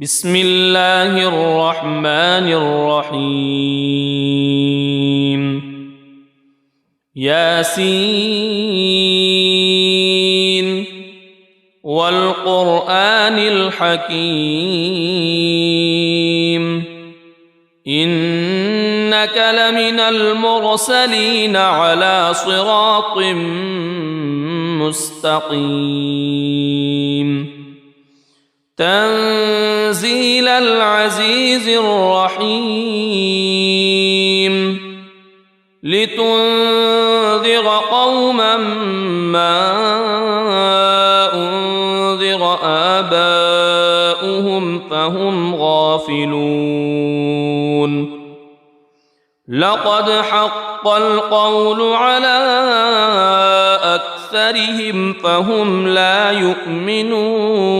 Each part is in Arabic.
بسم الله الرحمن الرحيم ياسين والقرآن الحكيم إنك لمن المرسلين على صراط مستقيم تنزيل العزيز الرحيم لتنذر قوما ما أنذر آباؤهم فهم غافلون لقد حق القول على أكثرهم فهم لا يؤمنون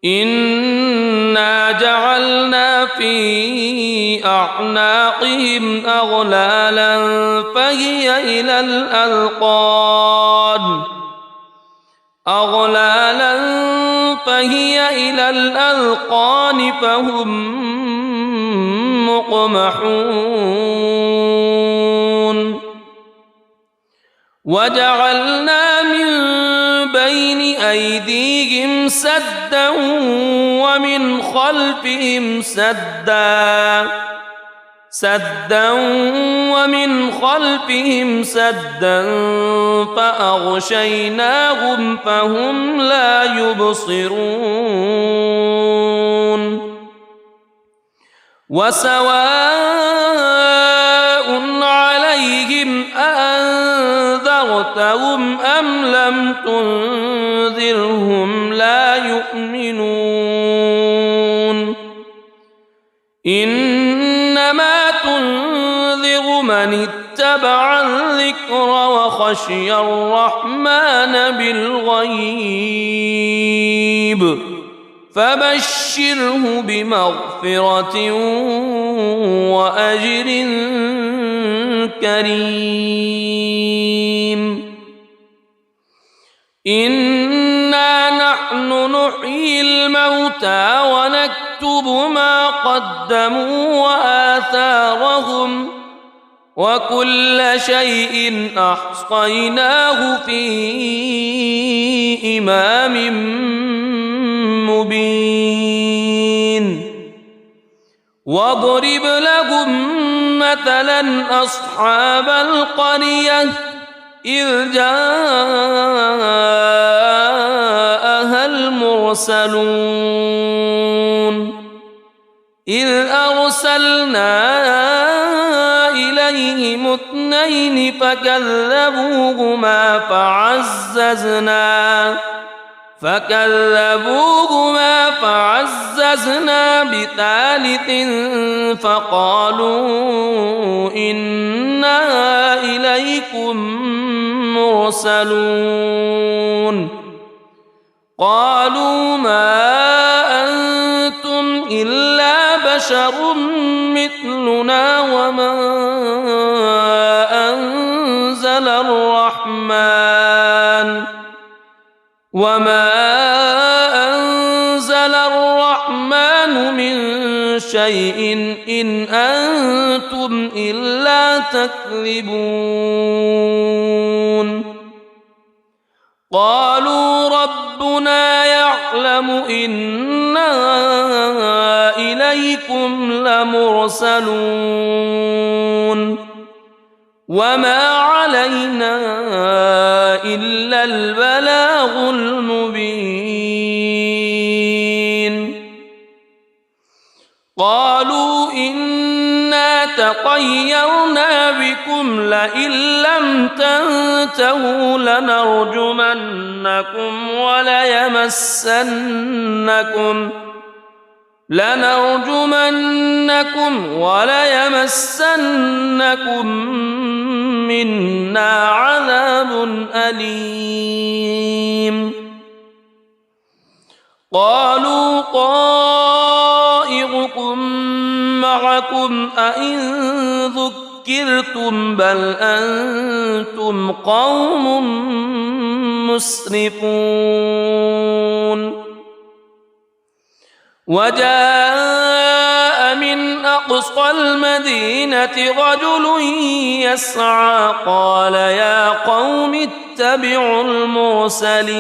إنا جعلنا في أعناقهم أغلالا فهي إلى الأذقان فهم مقمحون وجعلنا من بين أيديهم سدا ومن خلفهم سدا فأغشيناهم فهم لا يبصرون وسواء عليهم أأنذرتهم أم لم تنذرهم لا يؤمنون إنما تنذر من اتبع الذكر وخشي الرحمن بالغيب فبشره بمغفرة وأجر كريم إنا نحن نحيي الموتى ونكتب ما قدموا وآثارهم وكل شيء أحصيناه في إمام مبين واضرب لهم مثلا أصحاب القرية إذ جاءها المرسلون إذ أرسلنا إليهم اثنين فكذبوهما فعززنا بثالث فقالوا إنا إليكم مرسلون قالوا ما أنتم إلا بشر مثلنا وما أنزل الرحمن من شيء إن أنتم إلا تكذبون قالوا ربنا يعلم إنا إليكم لمرسلون وما علينا إلا البلاغ المبين قالوا إنا تطيرنا بكم لئن لم تنتهوا لنرجمنكم وليمسنكم منا عذاب أليم قالوا طائركم معكم أئن ذكرتم بل أنتم قوم مسرفون وجاء من أقصى المدينة رجل يسعى قال يا قوم اتبعوا المرسلين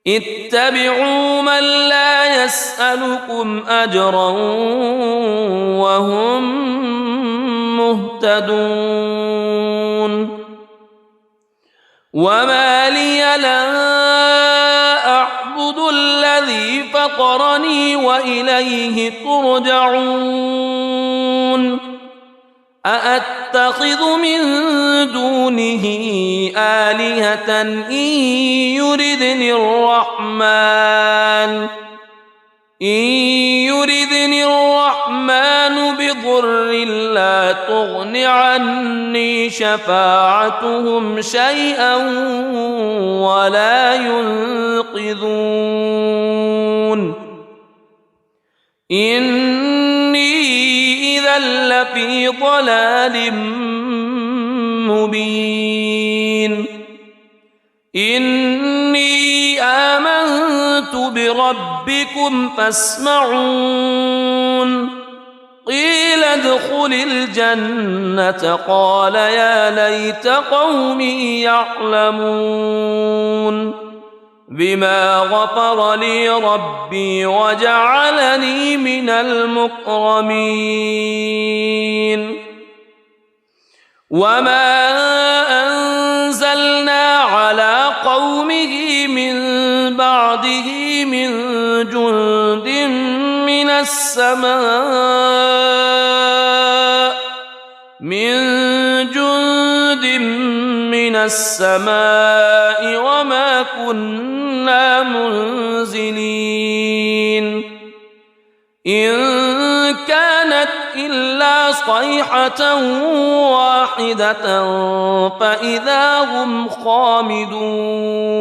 اتبعوا من لا يسألكم أجرا وهم مهتدون وما لي لا أعبد الذي فطرني وإليه ترجعون أأتخذ من دونه آلهة إن يردني الرحمن بضر لا تغن عني شفاعتهم شيئا ولا ينقذون إني إذا لفي ضلال مبين إني آمنت بربكم فاسمعون قيل ادخل الجنة قال يا ليت قومي يعلمون بما غفر لي ربي وجعلني من المكرمين وما أنزلنا على قومه من بعده من جند من السماء وما كنا منزلين إن كانت إلا صيحة واحدة فإذا هم خامدون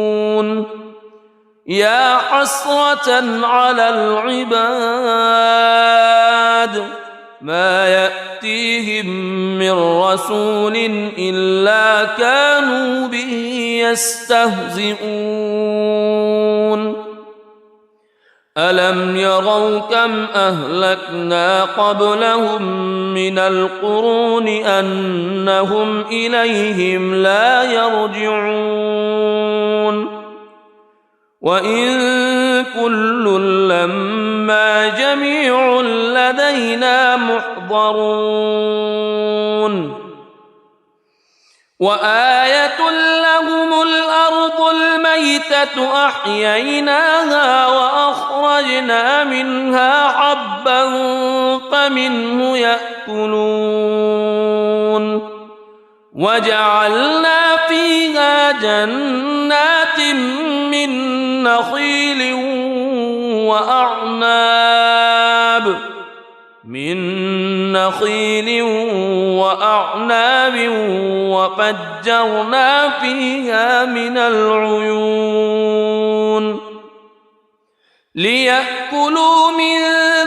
يا حسرة على العباد ما يأتيهم من رسول إلا كانوا به يستهزئون ألم يروا كم أهلكنا قبلهم من القرون أنهم إليهم لا يرجعون وإن كل لما جميع لدينا محضرون وآية لهم الأرض الميتة أحييناها وأخرجنا منها حبا فمنه يأكلون وجعلنا فيها جنات من نخيل وأعناب وفجرنا فيها من العيون ليأكلوا من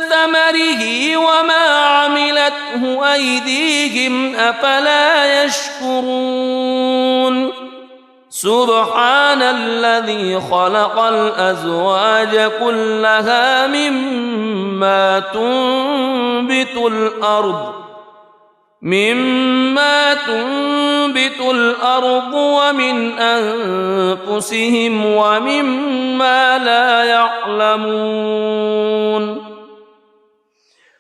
ثمره وما عملته أيديهم أفلا يشكرون سبحان الذي خلق الأزواج كلها مما تنبت الأرض ومن أنفسهم ومما لا يعلمون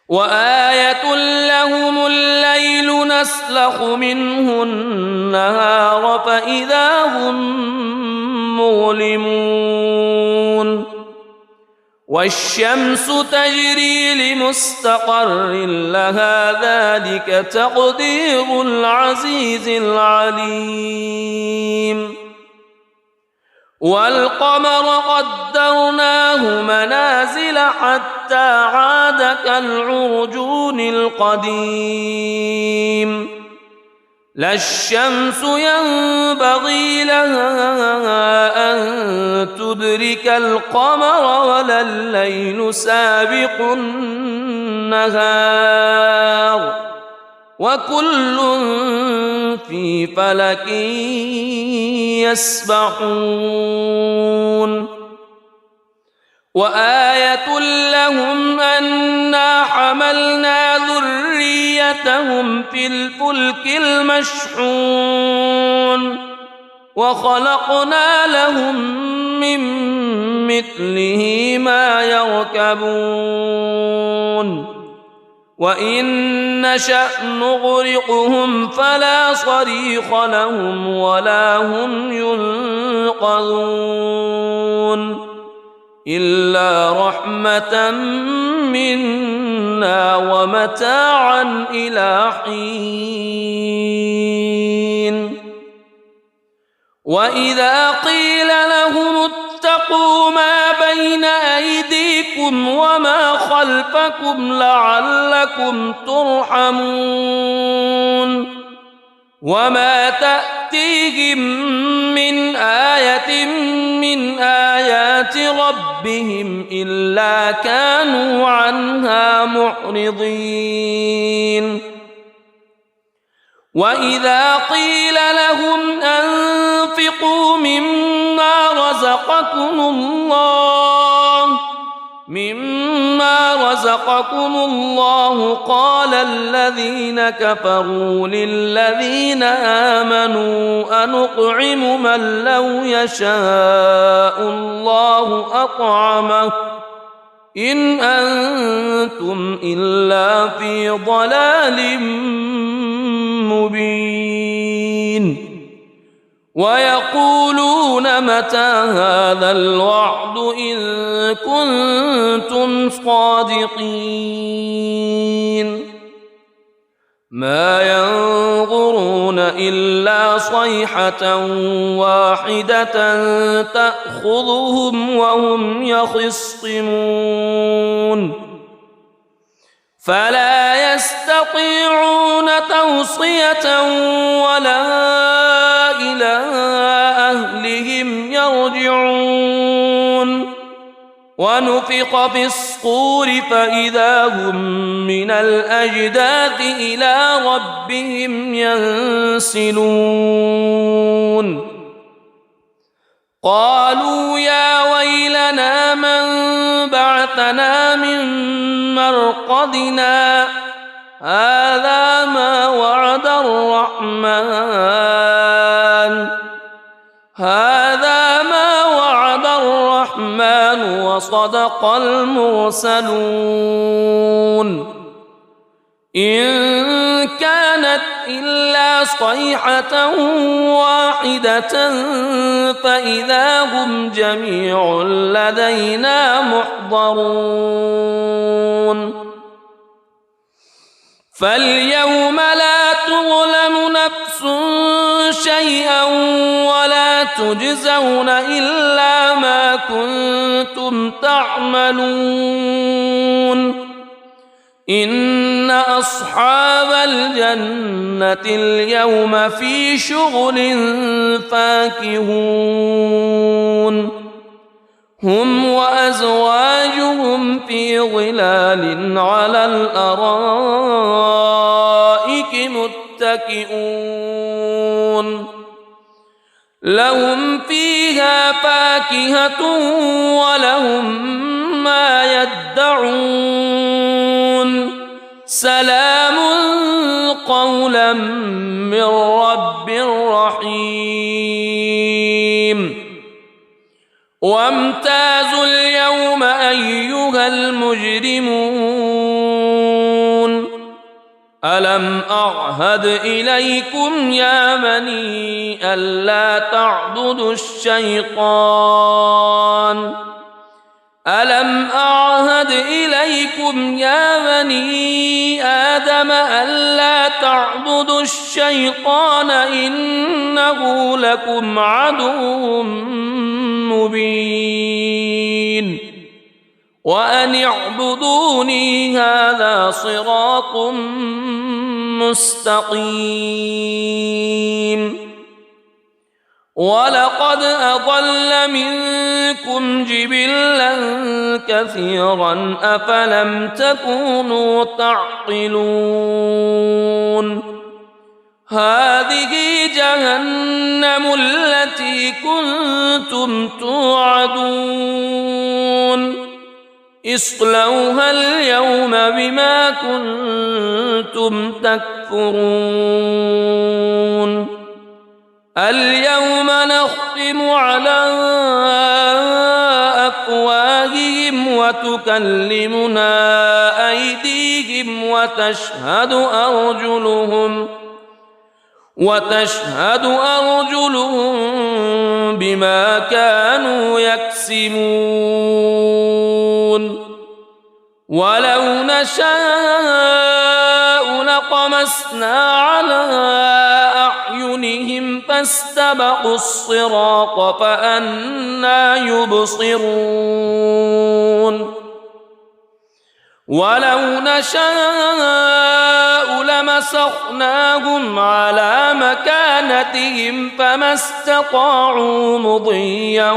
وآية لهم الليل نسلخ منه النهار فإذا هم مظلمون والشمس تجري لمستقر لها ذلك تقدير العزيز العليم والقمر قدرناه منازل حتى عاد كالعرجون القديم لا الشمس ينبغي لها أن تدرك القمر ولا الليل سابق النهار وكل في فلك يسبحون وآية لهم أنا حملنا ذريتهم في الفلك المشحون وخلقنا لهم من مثله ما يركبون وإن نشأ نغرقهم فلا صريخ لهم ولا هم ينقذون إلا رحمة منا ومتاعا إلى حين وإذا قيل لهم اتقوا ما بين أيديكم وما خلفكم لعلكم ترحمون وما تأتيهم من آية من آيات ربهم إلا كانوا عنها معرضين وإذا قيل لهم أنفقوا مما رزقكم الله قال الذين كفروا للذين آمنوا أنطعم من لو يشاء الله أطعمه إن أنتم إلا في ضلال مبين ويقولون متى هذا الوعد إن كنتم صادقين ما ينظرون إلا صيحة واحدة تأخذهم وهم يخصمون فلا يستطيعون توصية ولا إلى أهلهم يرجعون ونفخ في الصور فإذا هم من الأجداث إلى ربهم ينسلون قالوا يا ويلنا من بعثنا من مرقدنا هذا ما وعد الرحمن وصدق المرسلون إن كانت إلا صيحة واحدة فإذا هم جميع لدينا محضرون فاليوم لا تظلم نفس شيئا ولا تجزون إلا ما كنتم تعملون إن أصحاب الجنة اليوم في شغل فاكهون هم وأزواجهم في ظلال على الأرائك متكئون لهم فيها فاكهة ولهم ما يدعون سلام قولا من رب رحيم وامتازوا اليوم أيها المجرمون ألم أعهد إليكم يا بني ألا تعبدوا الشيطان ألم أعهد إليكم يا بني آدم ألا تعبدوا الشيطان إنه لكم عدو مبين وأن اعبدوني هذا صراط مستقيم ولقد أضل منكم جبلا كثيرا أفلم تكونوا تعقلون هذه جهنم التي كنتم توعدون اصلوها اليوم بما كنتم تكفرون اليوم نختم على أفواههم وتكلمنا أيديهم وتشهد أرجلهم بما كانوا يكسبون ولو نشاء لطمسنا على أعينهم فاستبقوا الصراط فأنى يبصرون ولو نشاء لمسخناهم على مكانتهم فما استطاعوا مضيا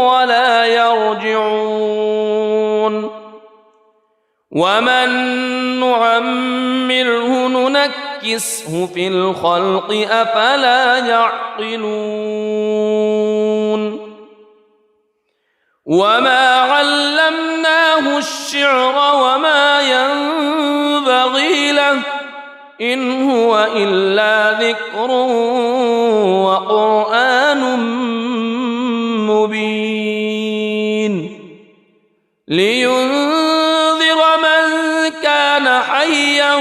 ولا يرجعون ومن نعمره ننكسه في الخلق أفلا يعقلون وما علمناه الشعر وما ينبغي له إن هو إلا ذكر وقرآن مبين لينذر من كان حيا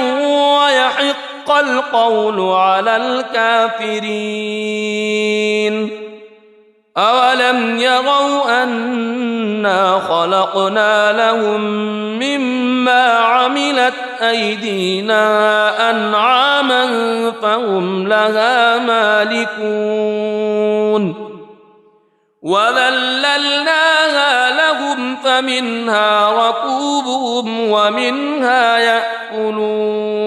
ويحق القول على الكافرين أولم يروا أنا خلقنا لهم مما عملت أيدينا أنعاما فهم لها مالكون وذللناها لهم فمنها ركوبهم ومنها يأكلون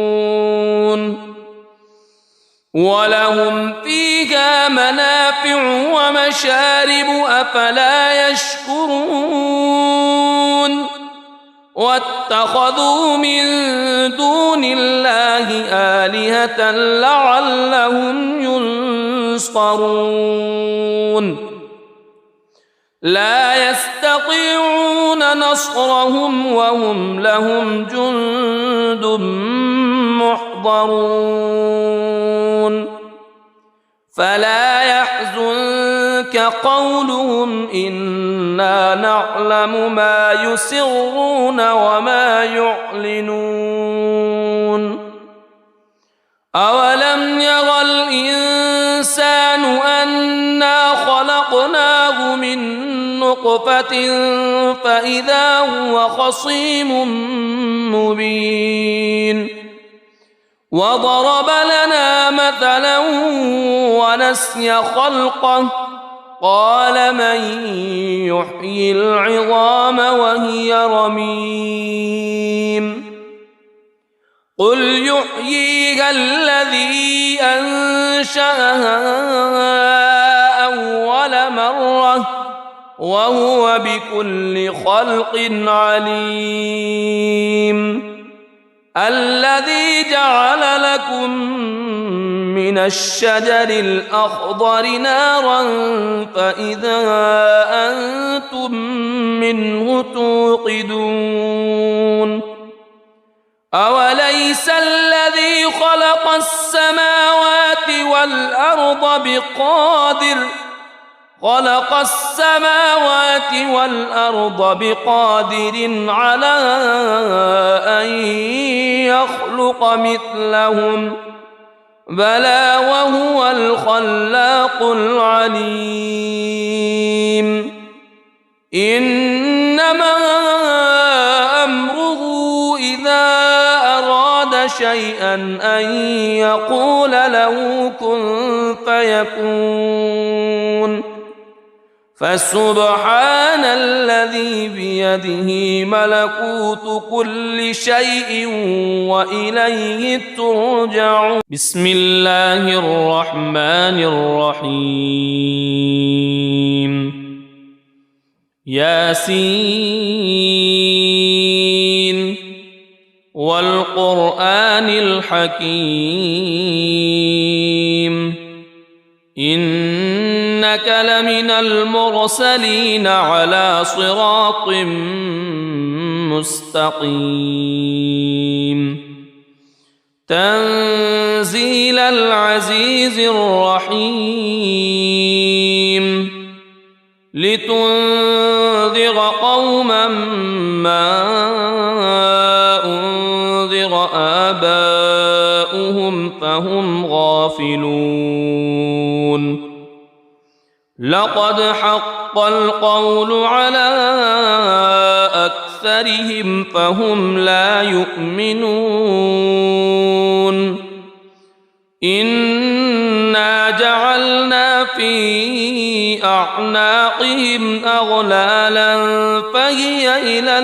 ولهم فيها منافع ومشارب أفلا يشكرون واتخذوا من دون الله آلهة لعلهم ينصرون لا يستطيعون نصرهم وهم لهم جند محضرون فلا يحزنك قولهم إنا نعلم ما يسرون وما يعلنون أولم ير الإنسان أنا خلقناه من نطفة فإذا هو خصيم مبين وضرب لنا مثلا ونسي خلقه قال من يحيي العظام وهي رميم قل يحييها الذي أنشأها أول مرة وهو بكل خلق عليم الذي جعل لكم من الشجر الأخضر نارا فإذا أنتم منه توقدون أوليس الذي خلق السماوات والأرض بقادر على أن يخلق مثلهم بلى وهو الخلاق العليم إنما أمره إذا أراد شيئا أن يقول له كن فيكون فسبحان الذي بيده ملكوت كل شيء وإليه ترجعون بسم الله الرحمن الرحيم ياسين والقرآن الحكيم إنك إنك لمن المرسلين على صراط مستقيم تنزيل العزيز الرحيم لتنذر قوما ما أنذر آباؤهم فهم غافلون لقد حق القول على أكثرهم فهم لا يؤمنون إنا جعلنا في أعناقهم أغلالا فهي إلى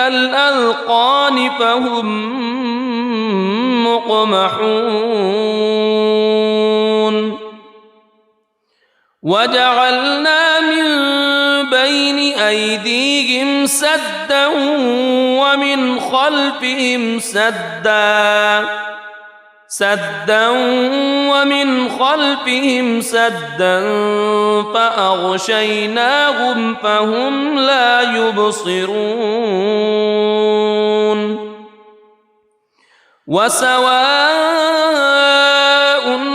الأذقان فهم مقمحون وجعلنا من بين أيديهم سدا ومن خلفهم سدا فأغشيناهم فهم لا يبصرون وسواء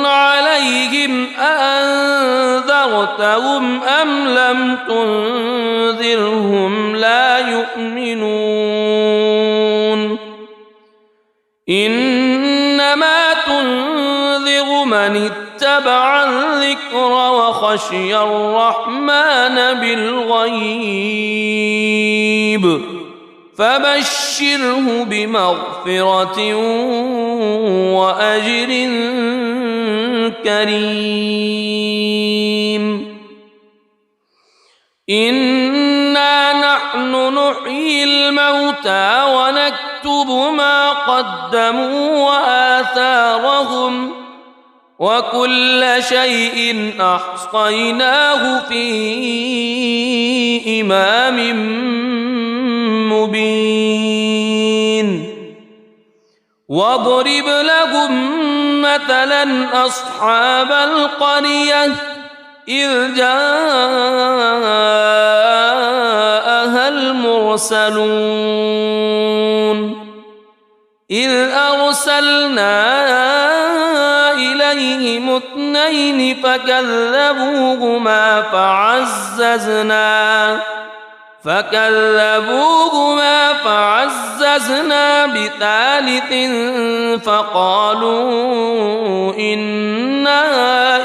عليهم أأنذرتهم أم لم تنذرهم لا يؤمنون إنما تنذر من اتبع الذكر وخشي الرحمن بالغيب فبشره بمغفرة وأجر كريم إنا نحن نحيي الموتى ونكتب ما قدموا وآثارهم وكل شيء أحصيناه في إمام مبين واضرب لهم مثلا أصحاب القرية إذ جاءها المرسلون إذ أرسلنا إليهم اثنين فكذبوهما فعززنا بثالث فقالوا إنا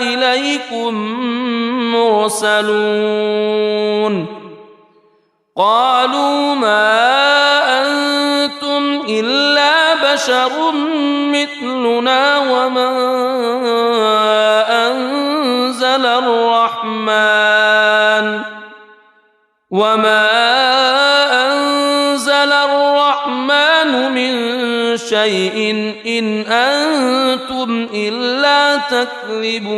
إليكم مرسلون قالوا ما أنتم إلا بشر مثلنا وما أنزل الرحمن من شيء إن أنتم إلا تكذبون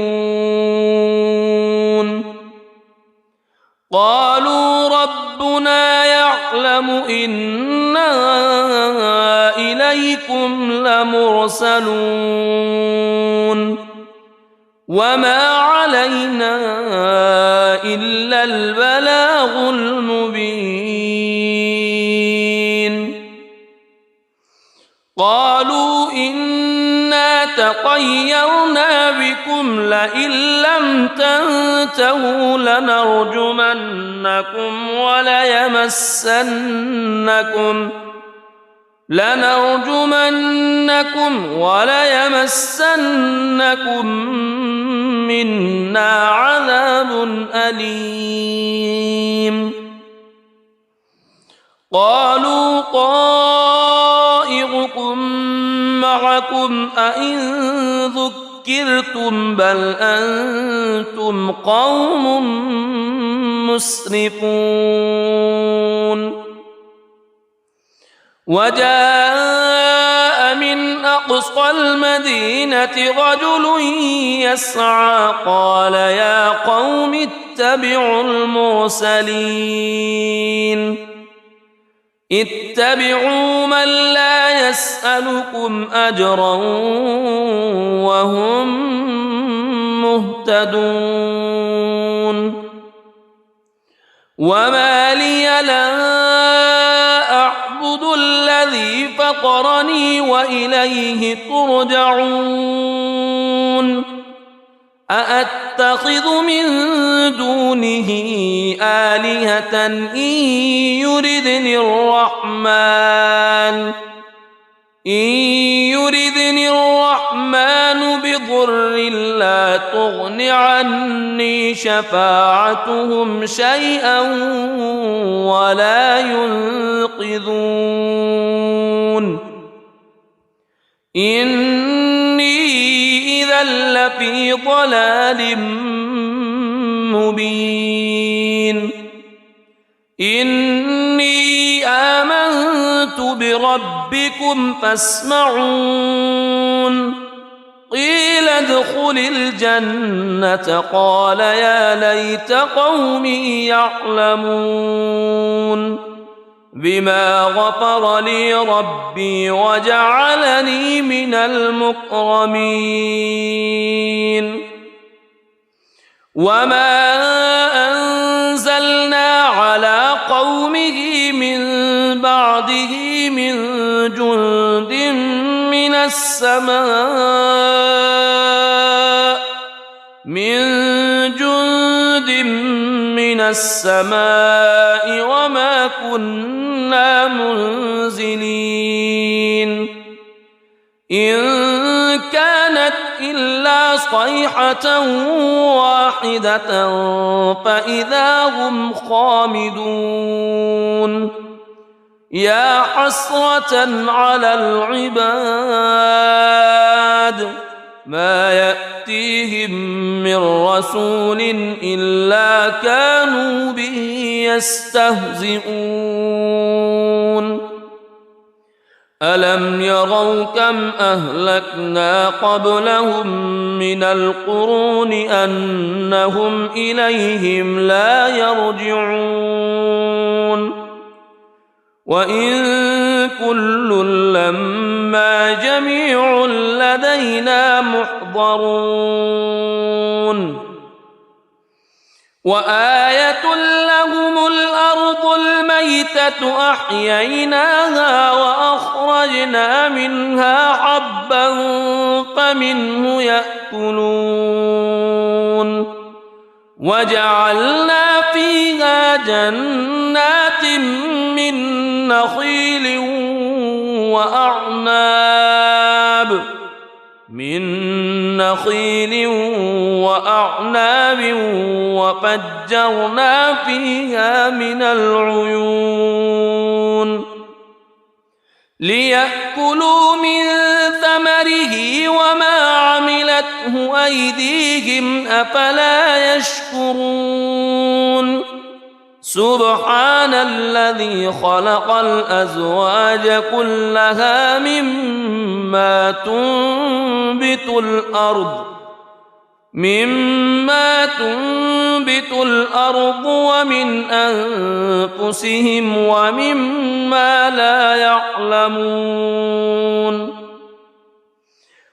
قالوا ربنا يعلم إنا إليكم لمرسلون وما علينا إلا البلاغ المبين قالوا إنا تطيرنا بكم لئن لم تنتهوا لنرجمنكم وليمسنكم منا عذاب أليم قالوا طائركم معكم أئن ذكرتم بل أنتم قوم مسرفون وجاء من أقصى المدينة رجل يسعى قال يا قوم اتبعوا المرسلين اتبعوا من لا يسألكم أجرا وهم مهتدون وما لي لا أعبد الذي فطرني وإليه ترجعون أأتخذ من دونه آلهة إن يردني الرحمن بضر لا تغن عني شفاعتهم شيئا ولا ينقذون إني إذا لفي ضلال مبين إني آمنت بربكم فاسمعون قيل ادخل الجنة قال يا ليت قومي يعلمون بما غفر لي ربي وجعلني من المكرمين وما أنزلنا على قومه من بعده من جند من السماء وما كنا منزلين إن كانت إلا صيحة واحدة فإذا هم خامدون يا حسرة على العباد ما يأتيهم من رسول إلا كانوا به يستهزئون ألم يروا كم أهلكنا قبلهم من القرون أنهم إليهم لا يرجعون وإن كل لما جميع لدينا محضرون وآية لهم الأرض الميتة أحييناها وأخرجنا منها حبا فمنه يأكلون وجعلنا فيها جنات من نخيل وأعناب وفجرنا فيها من العيون ليأكلوا من ثمره وما عملته أيديهم أفلا يشكرون سبحان الذي خلق الأزواج كلها مما تنبت الأرض ومن أنفسهم ومما لا يعلمون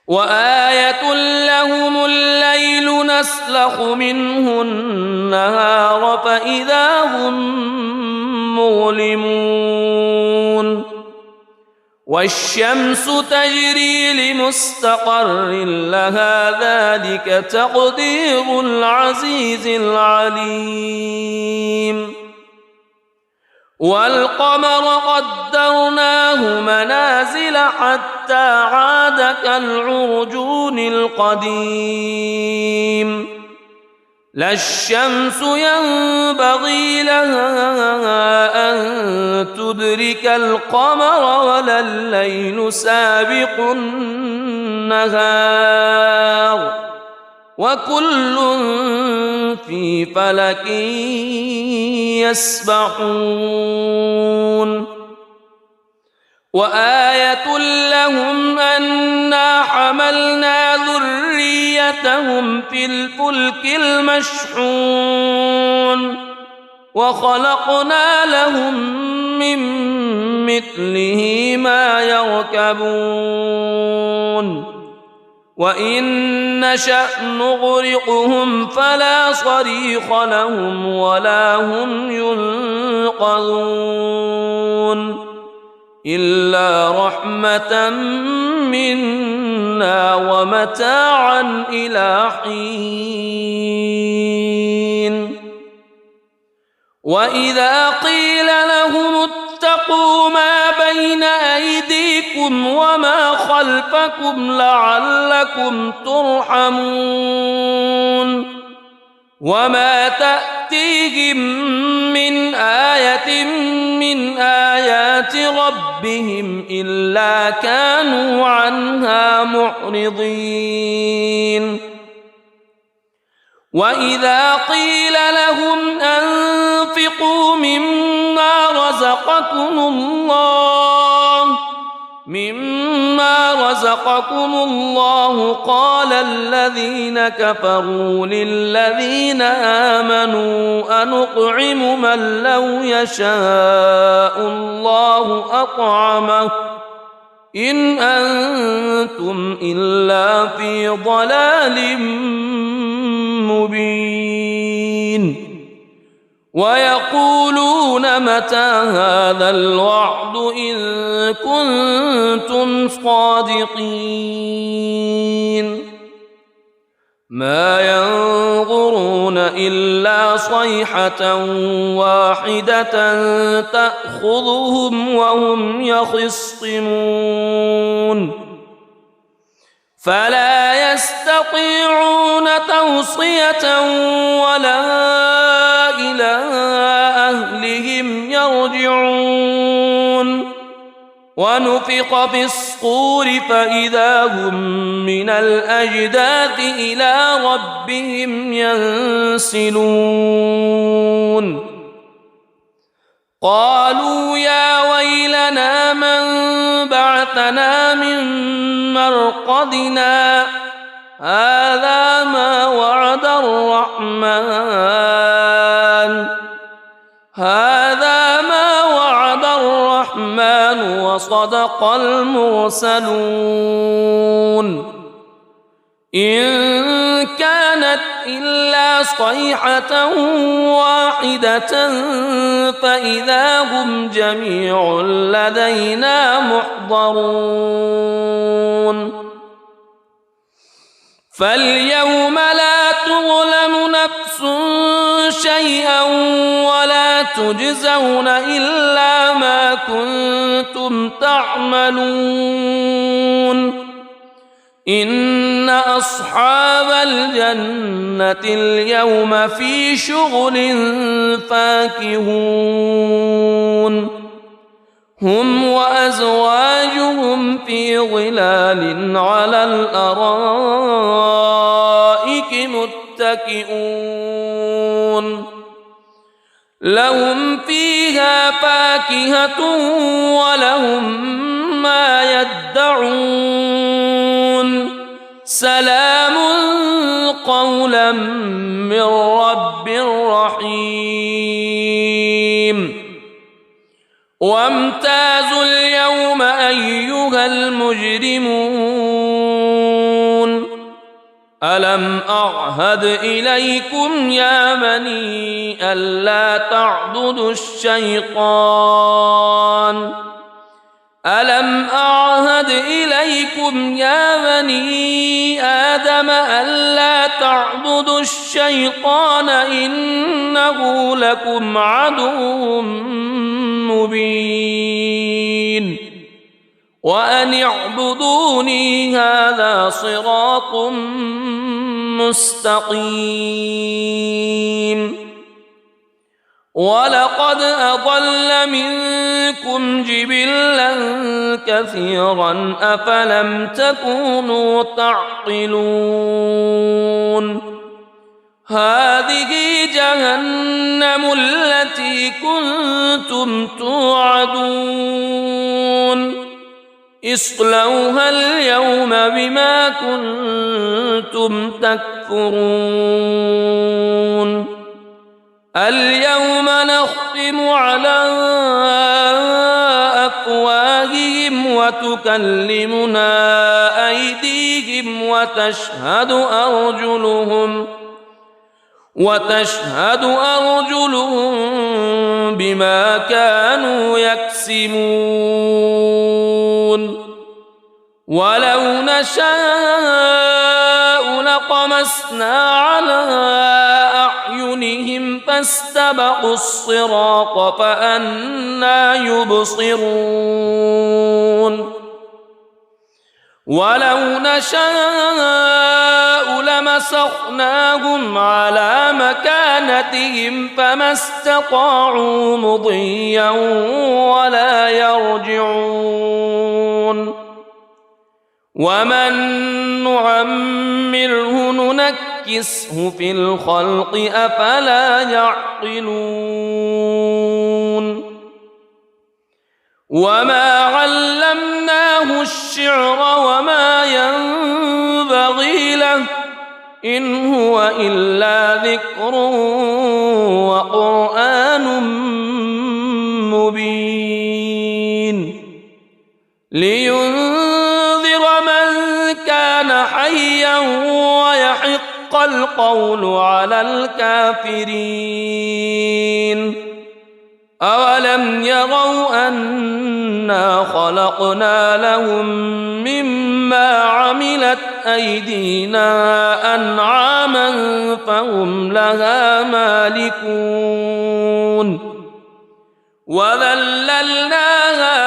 وآية لهم الليل نسلخ منه النهار فإذا هم مظلمون والشمس تجري لمستقر لها ذلك تقدير العزيز العليم والقمر قدرناه منازل حتى عاد كالعرجون القديم لا الشمس ينبغي لها أن تدرك القمر ولا الليل سابق النهار وكل في فلك يسبحون وآية لهم أنا حملنا ذريتهم في الفلك المشحون وخلقنا لهم من مثله ما يركبون وإن نشأ نغرقهم فلا صريخ لهم ولا هم ينقذون إلا رحمة منا ومتاعا إلى حين وإذا قيل لهم اتقوا ما بين أيديكم وما خلفكم لعلكم ترحمون وما تأتيهم من آية من آيات ربهم إلا كانوا عنها معرضين وإذا قيل لهم أنفقوا مما رزقكم الله قال الذين كفروا للذين آمنوا أنطعم من لو يشاء الله أطعمه إن أنتم إلا في ضلال مبين ويقولون متى هذا الوعد إن كنتم صادقين ما ينظرون إلا صيحة واحدة تأخذهم وهم يخصمون فلا يستطيعون توصية ولا إلى أهلهم يرجعون ونفخ في الصور فإذا هم من الأجداث إلى ربهم ينسلون قالوا يا ويلنا من بعثنا من مرقدنا هذا ما وعد الرحمن وصدق المرسلون إن كانت إلا صيحة واحدة فإذا هم جميع لدينا محضرون فاليوم لا تظلم نفس شيئا ولا تجزون إلا ما كنتم تعملون إن أصحاب الجنة اليوم في شغل فاكهون هم وأزواجهم في ظلال على الأرائك متكئون لهم فيها فاكهة ولهم ما يدعون سلام قولا من رب رحيم وامتازوا اليوم أيها المجرمون ألم أعهد إليكم يا بني ألا تعبدوا الشيطان ألم أعهد إليكم يا بني آدم ألا تعبدوا الشيطان إنه لكم عدو مبين وأن اعبدوني هذا صراط مستقيم ولقد أضل منكم جبلا كثيرا أفلم تكونوا تعقلون هذه جهنم التي كنتم توعدون اصلوها اليوم بما كنتم تكفرون اليوم نختم على وتكلمنا أيديهم وتشهد أرجلهم بما كانوا يكسبون ولو نشاء لطمسنا على أعينهم فاستبقوا الصراط فأنى يبصرون ولو نشاء لمسخناهم على مكانتهم فما استطاعوا مضيا ولا يرجعون ومن نعمره ننكسه في الخلق أفلا يعقلون وما علمناه الشعر وما ينبغي له إن هو إلا ذكر وقرآن مبين لينذر من كان حيا ويحق القول على الكافرين أولم يروا أنا خلقنا لهم مما عملت أيدينا أنعاما فهم لها مالكون وذللناها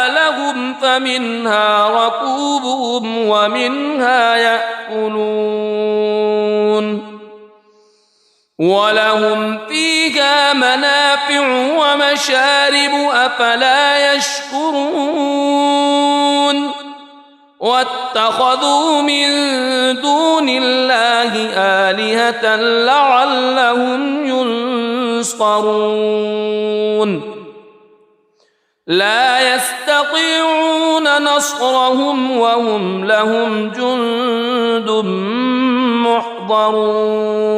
لهم فمنها ركوبهم ومنها يأكلون ولهم فيها منافع ومشارب أفلا يشكرون واتخذوا من دون الله آلهة لعلهم ينصرون لا يستطيعون نصرهم وهم لهم جند محضرون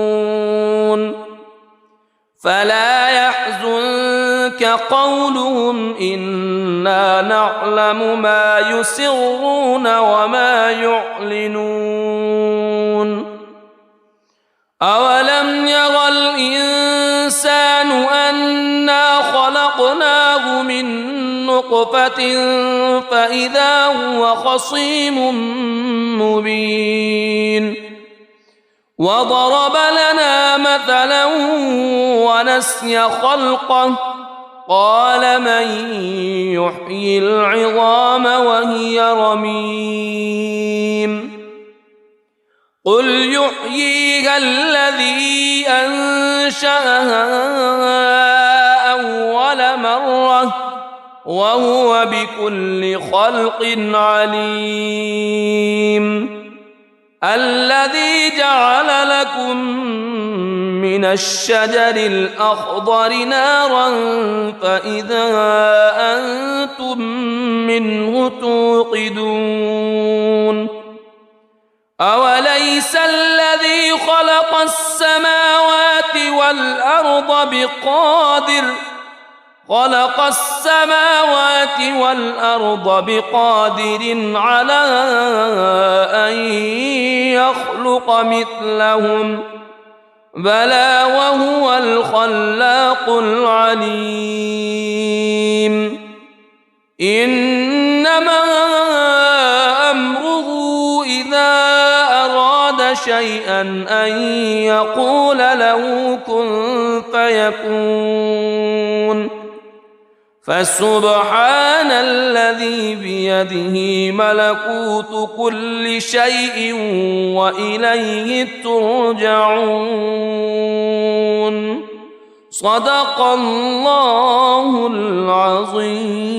فلا يحزنك قولهم إنا نعلم ما يسرون وما يعلنون أولم يرى الإنسان أنا خلقناه من نطفة فإذا هو خصيم مبين وضرب لنا مثلا ونسي خلقه قال من يحيي العظام وهي رميم قل يحييها الذي أنشأها أول مرة وهو بكل خلق عليم الذي جعل لكم من الشجر الأخضر نارا فإذا أنتم منه توقدون أوليس الذي خلق السماوات والأرض بقادر على أن يخلق مثلهم بلى وهو الخلاق العليم إنما أمره إذا أراد شيئا أن يقول له كن فيكون فسبحان الذي بيده ملكوت كل شيء وإليه ترجعون صدق الله العظيم.